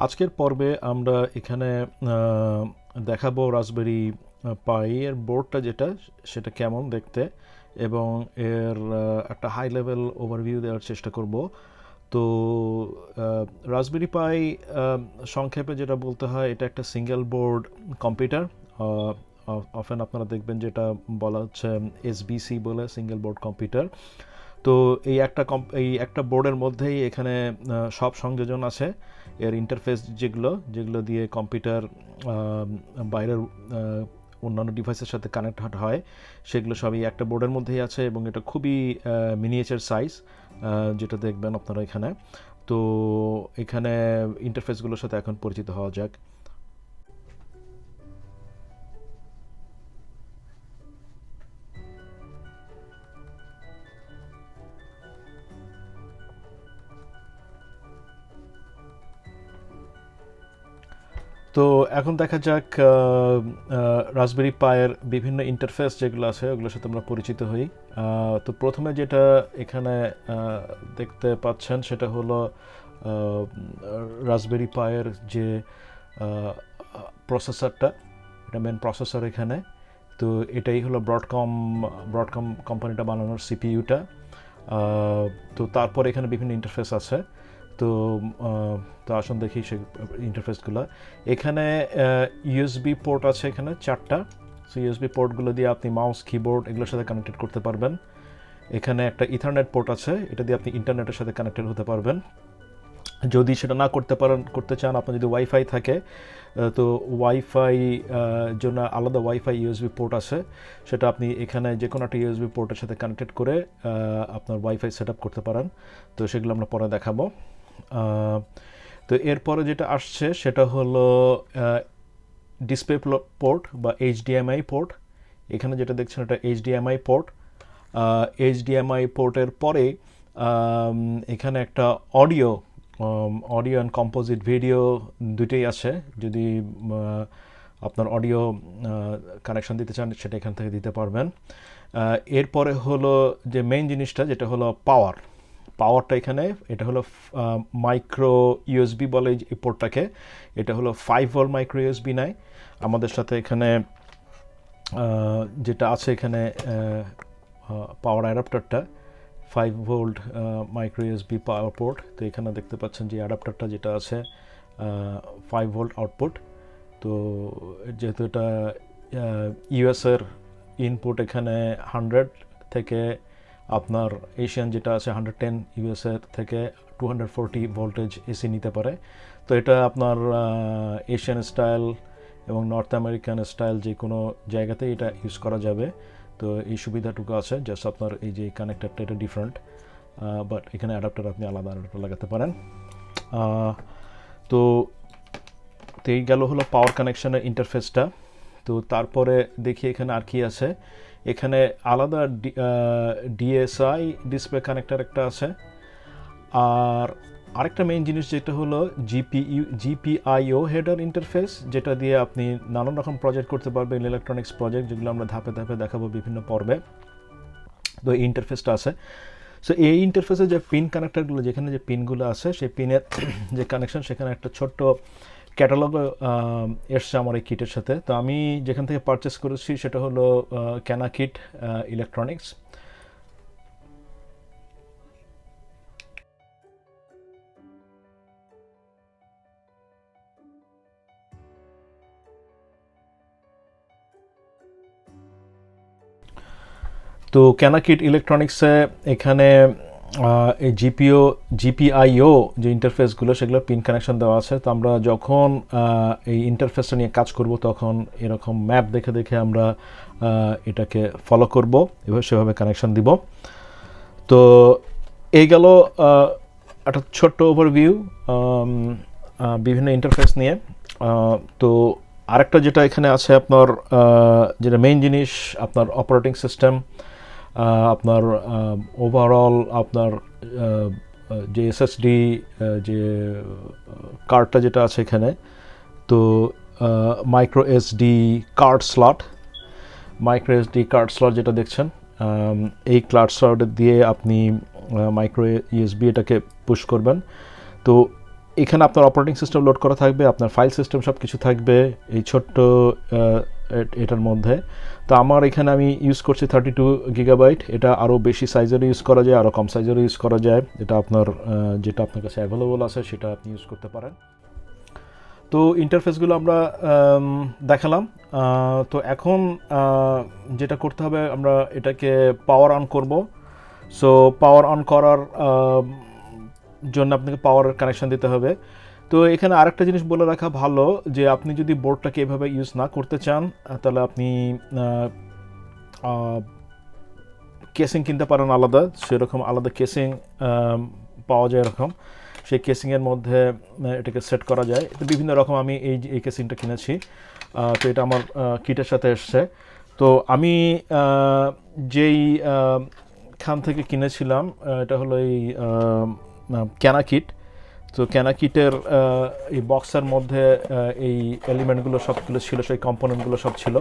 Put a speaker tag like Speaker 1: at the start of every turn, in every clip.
Speaker 1: আজকের পর্বে আমরা এখানে দেখাবো রাসবেরি পাই এর বোর্ডটা যেটা সেটা কেমন দেখতে এবং এর একটা হাই লেভেল ওভারভিউ দেওয়ার চেষ্টা করব। তো রাসবেরি পাই সংক্ষেপে যেটা বলতে হয়, এটা একটা সিঙ্গেল বোর্ড কম্পিউটার। অফেন আপনারা দেখবেন যেটা বলা হচ্ছে এসবিসি বলে, সিঙ্গেল বোর্ড কম্পিউটার। তো এই একটা বোর্ডের মধ্যেই এখানে সব সংযোজন আছে। এর ইন্টারফেস যেগুলো দিয়ে কম্পিউটার বাইরের অন্যান্য ডিভাইসের সাথে কানেক্ট হয়, সেগুলো সবই একটা বোর্ডের মধ্যেই আছে এবং এটা খুবই মিনিয়েচার সাইজ, যেটা দেখবেন আপনারা এখানে। তো এখানে ইন্টারফেসগুলোর সাথে এখন পরিচিত হওয়া যাক। তো এখন দেখা যাক রাসবেরি পায়ের বিভিন্ন ইন্টারফেস যেগুলো আছে ওগুলোর সাথে আমরা পরিচিত হই। তো প্রথমে যেটা এখানে দেখতে পাচ্ছেন সেটা হলো রাসবেরি পায়ের যে প্রসেসরটা, এটা মেন প্রসেসর এখানে। তো এটাই হলো ব্রডকম কোম্পানিটা বানানোর সিপিইউটা। তো তারপর এখানে বিভিন্ন ইন্টারফেস আছে। তো তো আসুন দেখি সেই ইন্টারফেসগুলো। এখানে ইউএসবি পোর্ট আছে এখানে 4টা। সো ইউএসবি পোর্টগুলো দিয়ে আপনি মাউস কিবোর্ড এগুলোর সাথে কানেক্টেড করতে পারবেন। এখানে একটা ইথারনেট পোর্ট আছে, এটা দিয়ে আপনি ইন্টারনেটের সাথে কানেক্টেড হতে পারবেন। যদি সেটা না করতে চান, আপনার যদি ওয়াইফাই থাকে, তো ওয়াইফাই জন্য আলাদা ওয়াইফাই ইউএসবি পোর্ট আছে, সেটা আপনি এখানে যে কোনো একটা ইউএসবি পোর্টের সাথে কানেক্টেড করে আপনার ওয়াইফাই সেট আপ করতে পারেন। তো সেগুলো আমরা পরে দেখাবো। তো এরপরে যেটা আসছে সেটা হলো ডিসপ্লে পোর্ট বা এইচডিএমআই পোর্ট। এখানে যেটা দেখছেন এটা এইচডিএমআই পোর্ট। এইচডিএমআই পোর্টের পরে এখানে একটা অডিও অ্যান্ড কম্পোজিট ভিডিও দুটোই আছে। যদি আপনার অডিও কানেকশন দিতে চান সেটা এখান থেকে দিতে পারবেন। এরপরে হলো যে মেইন জিনিসটা, যেটা হলো পাওয়ারটা এখানে। এটা হলো মাইক্রো ইউএসবি বলে এই পোর্টটাকে। এটা হলো 5 ভোল্ট মাইক্রো ইউএসবি নেয়। আমাদের সাথে এখানে যেটা আছে এখানে পাওয়ার অ্যাডাপ্টারটা 5 ভোল্ট মাইক্রো ইউএসবি পাওয়ার পোর্ট। তো এখানে দেখতে পাচ্ছেন যে অ্যাডাপ্টারটা যেটা আছে 5 ভোল্ট আউটপুট। তো যেহেতু এটা ইউএসের ইনপুট এখানে 100 থেকে আপনার এশিয়ান যেটা আছে 110 ইউএসের থেকে 240 ভোল্টেজ এসি নিতে পারে। তো এটা আপনার এশিয়ান স্টাইল এবং নর্থ আমেরিকান স্টাইল যে কোনো জায়গাতেই এটা ইউজ করা যাবে। তো এই সুবিধাটুকু আছে, জাস্ট আপনার এই যে কানেক্টারটা এটা ডিফারেন্ট, বাট এখানে অ্যাডাপ্টার আপনি আলাদা অ্যাডাপ্টার লাগাতে পারেন। তো এই গেল হলো পাওয়ার কানেকশনের ইন্টারফেসটা। তো তারপরে দেখি এখানে আর কি আছে। এখানে আলাদা ডিএসআই ডিসপ্লে কানেক্টার একটা আছে। আর আরেকটা মেইন জিনিস যেটা হলো জিপিআইও হেডার ইন্টারফেস, যেটা দিয়ে আপনি নানান রকম প্রজেক্ট করতে পারবেন, ইলেকট্রনিক্স প্রজেক্ট, যেগুলো আমরা ধাপে ধাপে দেখাবো বিভিন্ন পর্বে। তো এই ইন্টারফেসটা আছে। সো এই ইন্টারফেসে যে পিন কানেক্টারগুলো, যেখানে যে পিনগুলো আছে সেই পিনের যে কানেকশন, সেখানে একটা ছোট্ট ক্যাটালগ এসছে আমার এই কিটের সাথে। তো আমি যেখান থেকে পারচেস করেছি সেটা হলো ক্যানাকিট ইলেকট্রনিক্স। তো ক্যানাকিট ইলেকট্রনিক্সে এখানে এই জিপিআইও যে ইন্টারফেসগুলো, সেগুলো পিন কানেকশন দেওয়া আছে। তো আমরা যখন এই ইন্টারফেসটা নিয়ে কাজ করব তখন এরকম ম্যাপ দেখে দেখে আমরা এটাকে ফলো করব, এভাবে সেভাবে কানেকশন দিব। তো এই গেল একটা ছোট্ট ওভারভিউ বিভিন্ন ইন্টারফেস নিয়ে। তো আরেকটা যেটা এখানে আছে আপনার, যেটা মেইন জিনিস, আপনার অপারেটিং সিস্টেম, আপনার ওভারঅল আপনার যে এসএসডি যে কার্ডটা যেটা আছে এখানে। তো মাইক্রো এসডি কার্ড স্লট যেটা দেখছেন, এই কার্ড স্লট দিয়ে আপনি মাইক্রো ইউএসবি এটাকে পুশ করবেন। তো এখানে আপনার অপারেটিং সিস্টেম লোড করা থাকবে, আপনার ফাইল সিস্টেম সব কিছু থাকবে এই ছোট্ট এটার মধ্যে। তো আমার এখানে আমি ইউজ করছি 32 GB। এটা আরও বেশি সাইজেরও ইউজ করা যায়, আরও কম সাইজেরও ইউজ করা যায়, এটা আপনার যেটা আপনার কাছে অ্যাভেলেবল আছে সেটা আপনি ইউজ করতে পারেন। তো ইন্টারফেসগুলো আমরা দেখালাম। তো এখন যেটা করতে হবে, আমরা এটাকে পাওয়ার অন করব। সো পাওয়ার অন করার জন্য আপনাকে পাওয়ার কানেকশন দিতে হবে। তো এখানে আরেকটা জিনিস বলে রাখা ভালো, যে আপনি যদি বোর্ডটাকে এভাবে ইউজ না করতে চান, তাহলে আপনি কেসিং কিনতে পারেন আলাদা, সেরকম আলাদা কেসিং পাওয়া যায় এরকম। সেই কেসিংয়ের মধ্যে এটাকে সেট করা যায়। তো বিভিন্ন রকম আমি এই কেসিংটা কিনেছি। তো এটা আমার কিটের সাথে এসছে। তো আমি যেই খান থেকে কিনেছিলাম, এটা হলো এই ক্যানা কিট। তো ক্যানা কিটের এই বক্সের মধ্যে এই এলিমেন্টগুলো সবগুলো ছিল, সেই কম্পোনেন্টগুলো সব ছিল।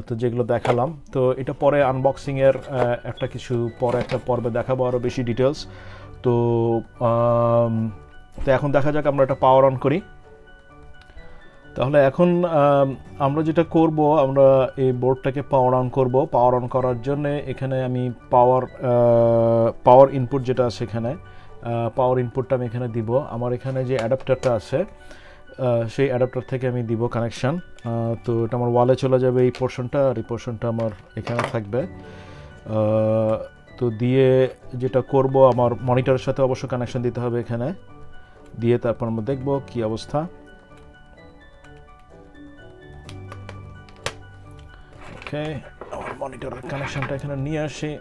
Speaker 1: তো যেগুলো দেখালাম, তো এটা পরে আনবক্সিংয়ের একটা পর্বে দেখাবো আরও বেশি ডিটেলস। তো তো এখন দেখা যাক আমরা এটা পাওয়ার অন করি। তাহলে এখন আমরা যেটা করব, আমরা এই বোর্ডটাকে পাওয়ার অন করব। পাওয়ার অন করার জন্য এখানে আমি পাওয়ার ইনপুট যেটা আছে এখানে, পাওয়ার ইনপুটটা আমি এখানে দিব। আমার এখানে যে অ্যাডাপ্টারটা আছে, সেই অ্যাডাপ্টার থেকে আমি দিব কানেকশান। তো এটা আমার ওয়ালে চলে যাবে এই পোর্শনটা, আর এই পোর্শনটা আমার এখানে থাকবে। তো দিয়ে যেটা করব, আমার মনিটরের সাথে অবশ্য কানেকশান দিতে হবে এখানে, দিয়ে তারপর আমরা দেখব কি অবস্থা। ওকে, আমার মনিটরের কানেকশনটা এখানে নিয়ে আসি।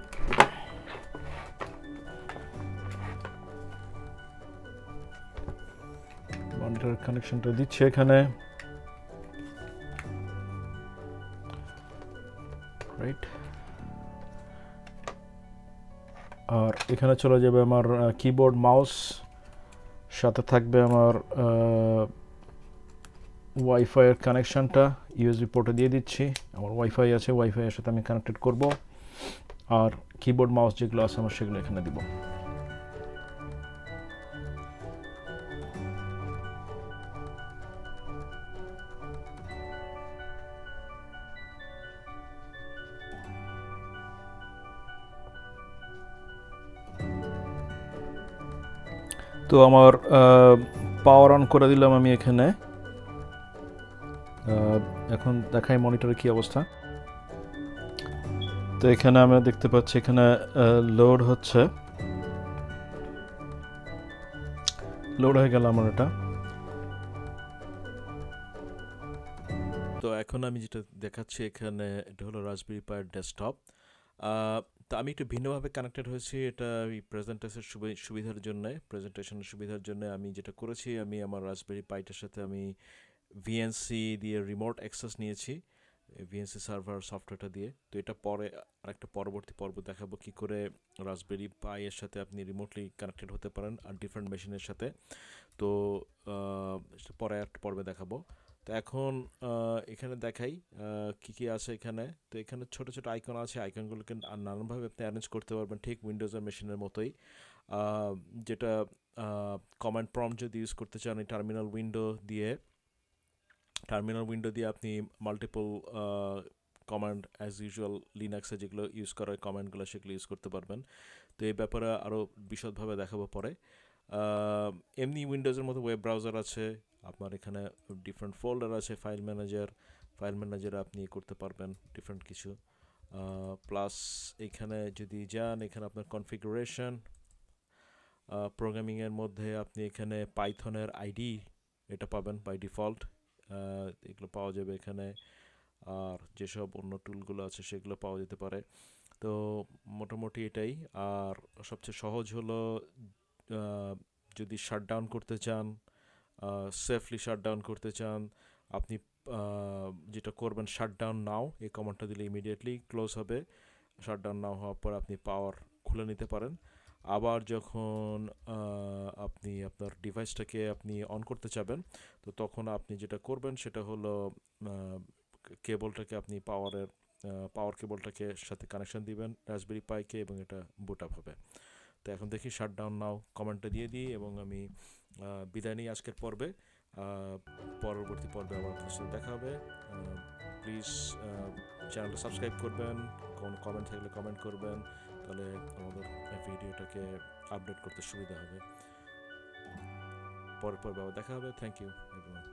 Speaker 1: মনিটরের কানেকশনটা দিচ্ছি এখানে। রাইট, আর এখানে চলে যাবে আমার কিবোর্ড, মাউস, সাথে থাকবে আমার ওয়াইফাইয়ের কানেকশনটা। ইউএসবি পোর্টে দিয়ে দিচ্ছি, আমার ওয়াইফাই আছে, ওয়াইফাইয়ের সাথে আমি কানেক্টেড করব। আর কিবোর্ড মাউস যেগুলো আছে আমার, সেগুলো এখানে দিব। তো আমার পাওয়ার অন করে দিলাম আমি এখানে। এখন দেখাই মনিটরে কি অবস্থা। তো এখানে আমরা দেখতে পাচ্ছি এখানে লোড হচ্ছে, লোড হয়ে গেল আমার এটা। তো এখন আমি যেটা দেখাচ্ছি এখানে, এটা হলো রাসবেরি পাইয়ের ডেস্কটপ। তো আমি একটু ভিন্নভাবে কানেক্টেড হয়েছি, এটা এই প্রেজেন্টেশনের সুবিধার জন্য আমি যেটা করেছি, আমি আমার রাসবেরি পাইটার সাথে আমি ভিএনসি দিয়ে রিমোট অ্যাক্সেস নিয়েছি, ভিএনসি সার্ভার সফটওয়্যারটা দিয়ে। তো এটা পরে আরেকটা পরবর্তী পর্ব দেখাবো কী করে রাসবেরি পাইয়ের সাথে আপনি রিমোটলি কানেক্টেড হতে পারেন আর ডিফারেন্ট মেশিনের সাথে। তো পরে একটা পর্বে দেখাবো। তো এখন এখানে দেখাই কী কী আছে এখানে। তো এখানে ছোট ছোট আইকন আছে, আইকনগুলোকে নানানভাবে আপনি অ্যারেঞ্জ করতে পারবেন, ঠিক উইন্ডোজের মেশিনের মতোই। যেটা কমান্ড প্রম্পট যদি ইউজ করতে চান, এই টার্মিনাল উইন্ডো দিয়ে আপনি মাল্টিপল কমান্ড অ্যাজ ইউজুয়াল লিনাক্সে যেগুলো ইউজ করা হয় কমান্ডগুলো, সেগুলো ইউজ করতে পারবেন। তো এই ব্যাপারে আরও বিশদভাবে দেখাবো পরে। এমনি উইন্ডোজের মতো ওয়েব ব্রাউজার আছে, আপনার এখানে ডিফারেন্ট ফোল্ডার আছে, ফাইল ম্যানেজারে আপনি করতে পারবেন ডিফারেন্ট কিছু। প্লাস এখানে যদি যান, এখানে আপনার কনফিগারেশন, প্রোগ্রামিংয়ের মধ্যে আপনি এখানে পাইথনের আইডি এটা পাবেন বাই ডিফল্ট, এগুলো পাওয়া যাবে এখানে। আর যেসব অন্য টুলগুলো আছে সেগুলো পাওয়া যেতে পারে। তো মোটামুটি এটাই। আর সবচেয়ে সহজ হলো যদি শাটডাউন করতে চান, সেফলি শাটডাউন করতে চান, আপনি যেটা করবেন, শাটডাউন নাও এই কমান্ডটা দিলে ইমিডিয়েটলি ক্লোজ হবে। শাটডাউন নাও হওয়ার পর আপনি পাওয়ার খুলে নিতে পারেন। আবার যখন আপনি আপনার ডিভাইসটাকে আপনি অন করতে চাবেন, তো তখন আপনি যেটা করবেন সেটা হলো কেবলটাকে আপনি পাওয়ার কেবলটাকে সাথে কানেকশন দিবেন রাসবেরি পাইকে, এবং এটা বুট আপ হবে। তো এখন দেখি শাটডাউন নাও কমান্ডটা দিয়ে দিই, এবং আমি বিদায় নিই আজকের পর্বে। পরবর্তী পর্বে আবার আপনার সাথে দেখা হবে। প্লিজ চ্যানেলটা সাবস্ক্রাইব করবেন, কোনো কমেন্ট থাকলে কমেন্ট করবেন, তাহলে আমাদের ভিডিওটাকে আপডেট করতে সুবিধা হবে। পরের পর্বে আবার দেখা হবে। Thank you everyone.